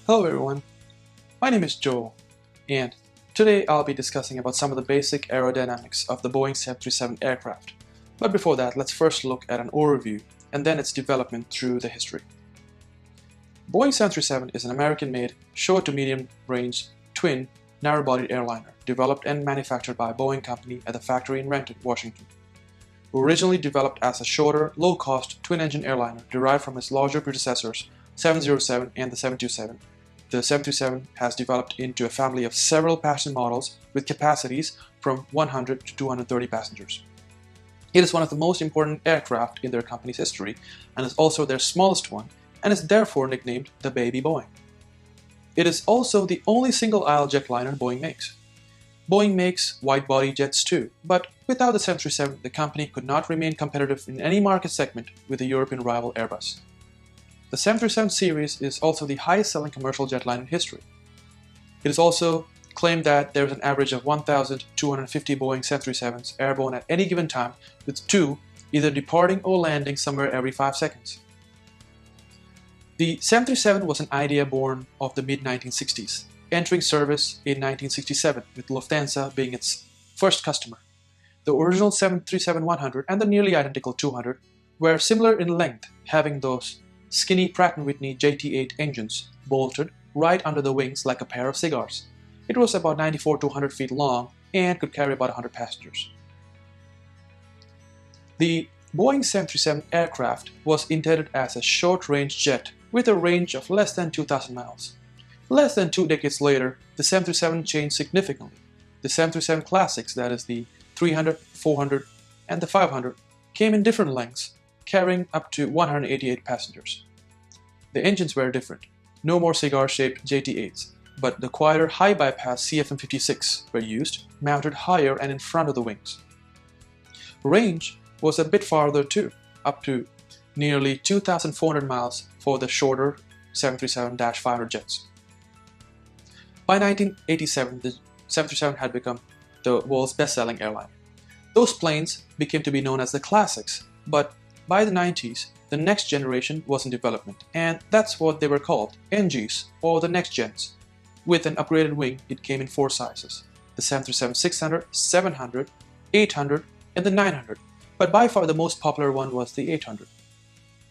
Hello everyone, my name is Joel, and today I'll be discussing about some of the basic aerodynamics of the Boeing 737 aircraft. But before that, let's first look at an overview and then its development through the history. Boeing 737 is an American-made short to medium-range twin narrow-bodied airliner developed and manufactured by a Boeing company at the factory in Renton, Washington. Originally developed as a shorter, low-cost twin-engine airliner derived from its larger predecessors 707 and the 727, the 737 has developed into a family of several passenger models with capacities from 100 to 230 passengers. It is one of the most important aircraft in their company's history and is also their smallest one and is therefore nicknamed the Baby Boeing. It is also the only single-aisle jetliner Boeing makes. Boeing makes wide-body jets too, but without the 737, the company could not remain competitive in any market segment with the European rival Airbus. The 737 series is also the highest-selling commercial jetliner in history. It is also claimed that there is an average of 1,250 Boeing 737s airborne at any given time, with two either departing or landing somewhere every 5 seconds. The 737 was an idea born of the mid-1960s, entering service in 1967 with Lufthansa being its first customer. The original 737-100 and the nearly identical 200 were similar in length, having those skinny Pratt & Whitney JT8 engines bolted right under the wings like a pair of cigars. It was about 94 to 100 feet long and could carry about 100 passengers. The Boeing 737 aircraft was intended as a short-range jet with a range of less than 2,000 miles. Less than 2 decades later, the 737 changed significantly. The 737 Classics, that is the 300, 400, and the 500, came in different lengths, carrying up to 188 passengers. The engines were different. No more cigar-shaped JT8s, but the quieter high-bypass CFM56 were used, mounted higher and in front of the wings. Range was a bit farther too, up to nearly 2,400 miles for the shorter 737-500 jets. By 1987, the 737 had become the world's best-selling airline. Those planes became to be known as the Classics, but by the 90s, the next generation was in development, and that's what they were called, NGs, or the next gens. With an upgraded wing, it came in 4 sizes: the 737-600, 700, 800, and the 900, but by far the most popular one was the 800.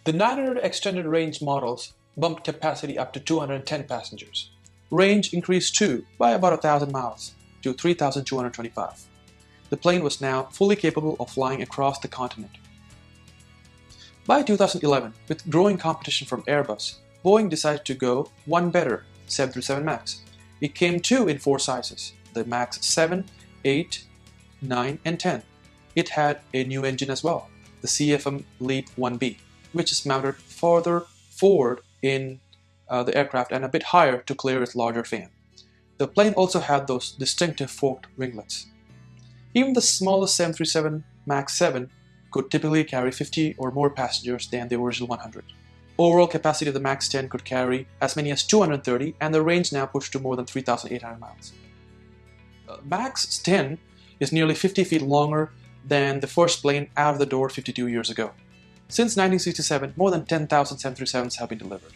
The 900 extended range models bumped capacity up to 210 passengers. Range increased too by about 1,000 miles to 3,225. The plane was now fully capable of flying across the continent. By 2011, with growing competition from Airbus, Boeing decided to go one better, 737 MAX. It came too in 4 sizes, the MAX 7, 8, 9, and 10. It had a new engine as well, the CFM LEAP 1B, which is mounted farther forward in the aircraft and a bit higher to clear its larger fan. The plane also had those distinctive forked winglets. Even the smallest 737 MAX 7 could typically carry 50 or more passengers than the original 100. Overall capacity of the MAX 10 could carry as many as 230, and the range now pushed to more than 3,800 miles. MAX 10 is nearly 50 feet longer than the first plane out of the door 52 years ago. Since 1967, more than 10,000 737s have been delivered.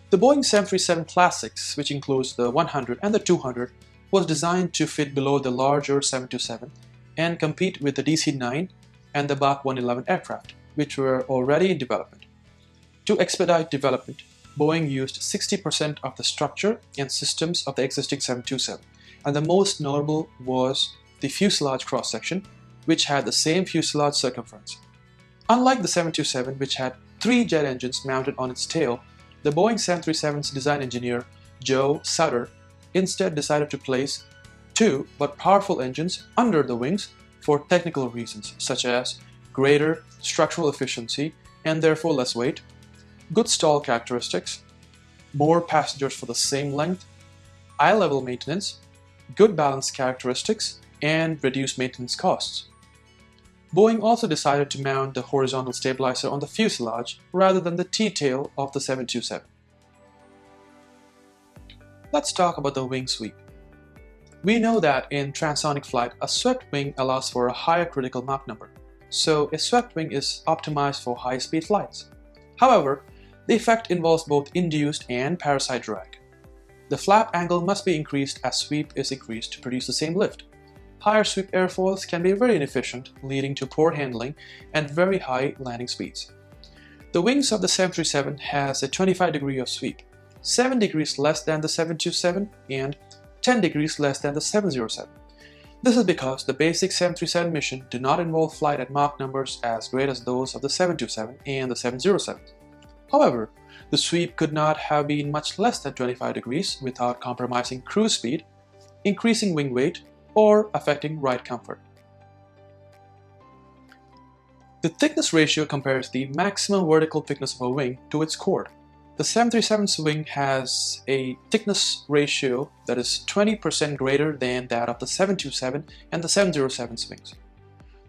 The Boeing 737 Classics, which includes the 100 and the 200, was designed to fit below the larger 727 and compete with the DC-9 and the Bach 111 aircraft, which were already in development. To expedite development, Boeing used 60% of the structure and systems of the existing 727, and the most notable was the fuselage cross-section, which had the same fuselage circumference. Unlike the 727, which had 3 jet engines mounted on its tail, the Boeing 737's design engineer, Joe Sutter, instead decided to place 2 but powerful engines under the wings for technical reasons, such as greater structural efficiency and therefore less weight, good stall characteristics, more passengers for the same length, eye-level maintenance, good balance characteristics, and reduced maintenance costs. Boeing also decided to mount the horizontal stabilizer on the fuselage rather than the T-tail of the 727. Let's talk about the wing sweep. We know that in transonic flight, a swept wing allows for a higher critical Mach number, so a swept wing is optimized for high-speed flights. However, The effect involves both induced and parasite drag. The flap angle must be increased as sweep is increased to produce the same lift. Higher sweep airfoils can be very inefficient, leading to poor handling and very high landing speeds. The wings of the 737 has a 25 degree of sweep, 7 degrees less than the 727 and 10 degrees less than the 707. This is because the basic 737 mission do not involve flight at Mach numbers as great as those of the 727 and the 707. However, the sweep could not have been much less than 25 degrees without compromising cruise speed, increasing wing weight, or affecting ride comfort. The thickness ratio compares the maximum vertical thickness of a wing to its chord. The 737's wing has a thickness ratio that is 20% greater than that of the 727 and the 707's wings.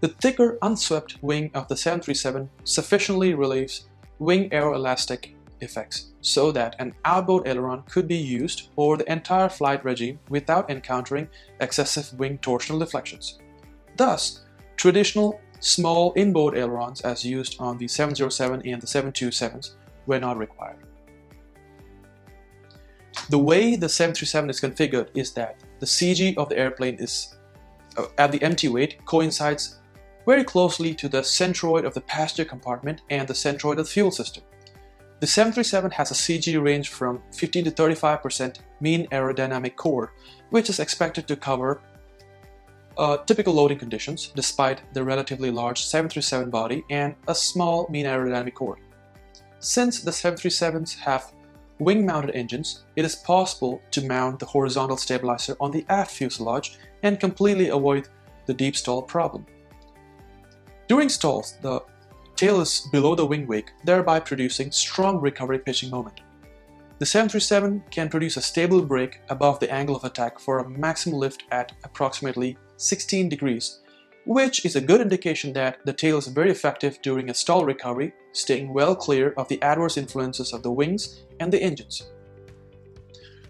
The thicker, unswept wing of the 737 sufficiently relieves wing aeroelastic effects so that an outboard aileron could be used over the entire flight regime without encountering excessive wing torsional deflections. Thus, traditional small inboard ailerons as used on the 707 and the 727s were not required. The way the 737 is configured is that the CG of the airplane is at the empty weight coincides very closely to the centroid of the passenger compartment and the centroid of the fuel system. The 737 has a CG range from 15 to 35% mean aerodynamic chord, which is expected to cover typical loading conditions despite the relatively large 737 body and a small mean aerodynamic chord. Since the 737s have wing-mounted engines, it is possible to mount the horizontal stabilizer on the aft fuselage and completely avoid the deep stall problem. During stalls, the tail is below the wing wake, thereby producing strong recovery pitching moment. The 737 can produce a stable brake above the angle of attack for a maximum lift at approximately 16 degrees, which is a good indication that the tail is very effective during a stall recovery, staying well clear of the adverse influences of the wings and the engines.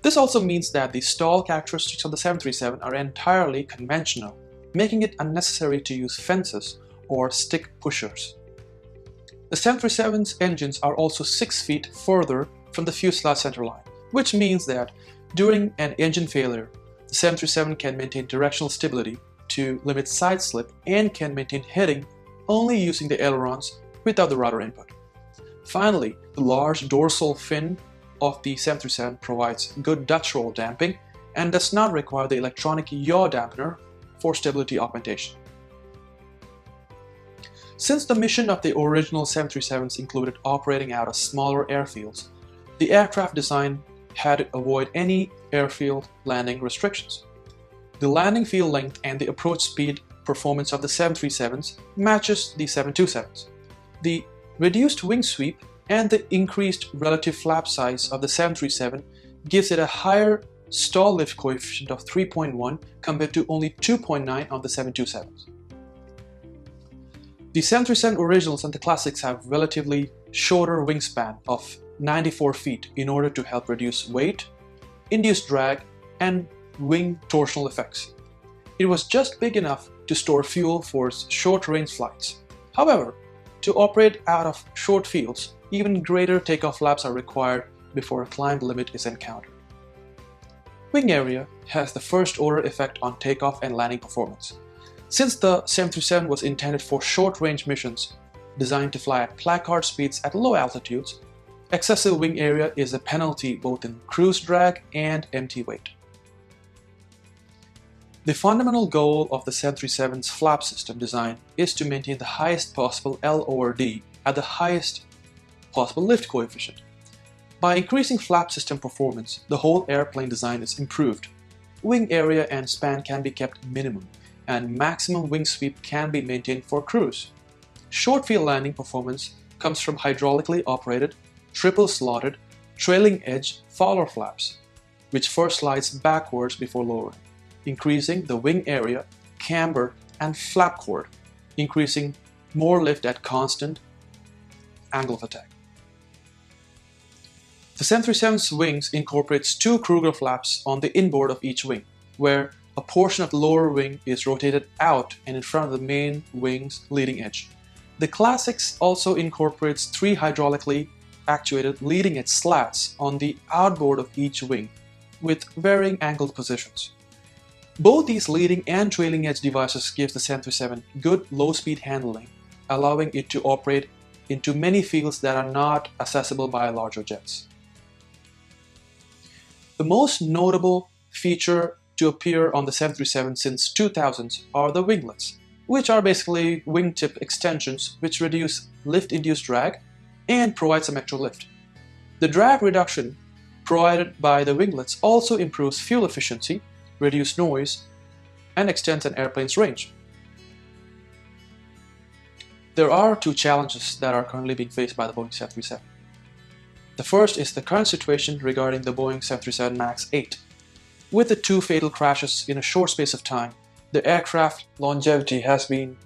This also means that the stall characteristics of the 737 are entirely conventional, making it unnecessary to use fences or stick pushers. The 737's engines are also 6 feet further from the fuselage centerline, which means that during an engine failure, the 737 can maintain directional stability to limit side slip and can maintain heading only using the ailerons without the rudder input. Finally, the large dorsal fin of the 737 provides good Dutch roll damping and does not require the electronic yaw dampener for stability augmentation. Since the mission of the original 737s included operating out of smaller airfields, the aircraft design had to avoid any airfield landing restrictions. The landing field length and the approach speed performance of the 737s matches the 727s. The reduced wing sweep and the increased relative flap size of the 737 gives it a higher stall lift coefficient of 3.1 compared to only 2.9 on the 727s. The 737 originals and the classics have relatively shorter wingspan of 94 feet in order to help reduce weight, induce drag, and wing torsional effects. It was just big enough to store fuel for its short-range flights. However, to operate out of short fields, even greater takeoff flaps are required before a climb limit is encountered. Wing area has the first-order effect on takeoff and landing performance. Since the 737 was intended for short-range missions designed to fly at placard speeds at low altitudes, excessive wing area is a penalty both in cruise drag and empty weight. The fundamental goal of the 737's flap system design is to maintain the highest possible L over D at the highest possible lift coefficient. By increasing flap system performance, the whole airplane design is improved. Wing area and span can be kept minimum, and maximum wing sweep can be maintained for cruise. Short field landing performance comes from hydraulically operated, triple slotted, trailing edge follower flaps, which first slides backwards before lowering, increasing the wing area, camber, and flap chord, increasing more lift at constant angle of attack. The 737's wings incorporates 2 Kruger flaps on the inboard of each wing, where a portion of the lower wing is rotated out and in front of the main wing's leading edge. The Classics also incorporates 3 hydraulically actuated leading edge slats on the outboard of each wing with varying angled positions. Both these leading and trailing edge devices give the 737 good low-speed handling, allowing it to operate into many fields that are not accessible by larger jets. The most notable feature to appear on the 737 since 2000s are the winglets, which are basically wingtip extensions which reduce lift-induced drag and provide some extra lift. The drag reduction provided by the winglets also improves fuel efficiency, reduces noise, and extends an airplane's range. There are two challenges that are currently being faced by the Boeing 737. The first is the current situation regarding the Boeing 737 MAX 8. With the two fatal crashes in a short space of time, the aircraft longevity has been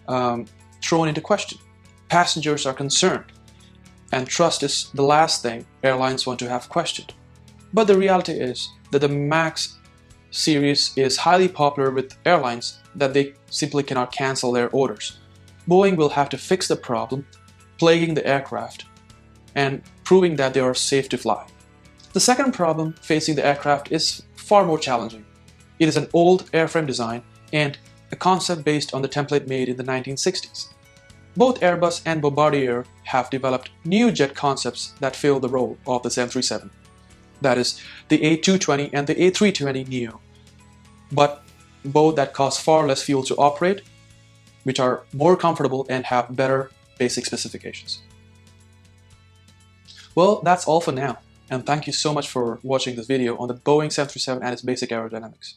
thrown into question. Passengers are concerned, and trust is the last thing airlines want to have questioned. But the reality is that the MAX series is highly popular with airlines that they simply cannot cancel their orders. Boeing will have to fix the problem plaguing the aircraft and proving that they are safe to fly. The second problem facing the aircraft is far more challenging. It is an old airframe design and a concept based on the template made in the 1960s. Both Airbus and Bombardier have developed new jet concepts that fill the role of the 737. That is, the A220 and the A320neo, but both that cost far less fuel to operate, which are more comfortable and have better basic specifications. Well, that's all for now, and thank you so much for watching this video on the Boeing 737 and its basic aerodynamics.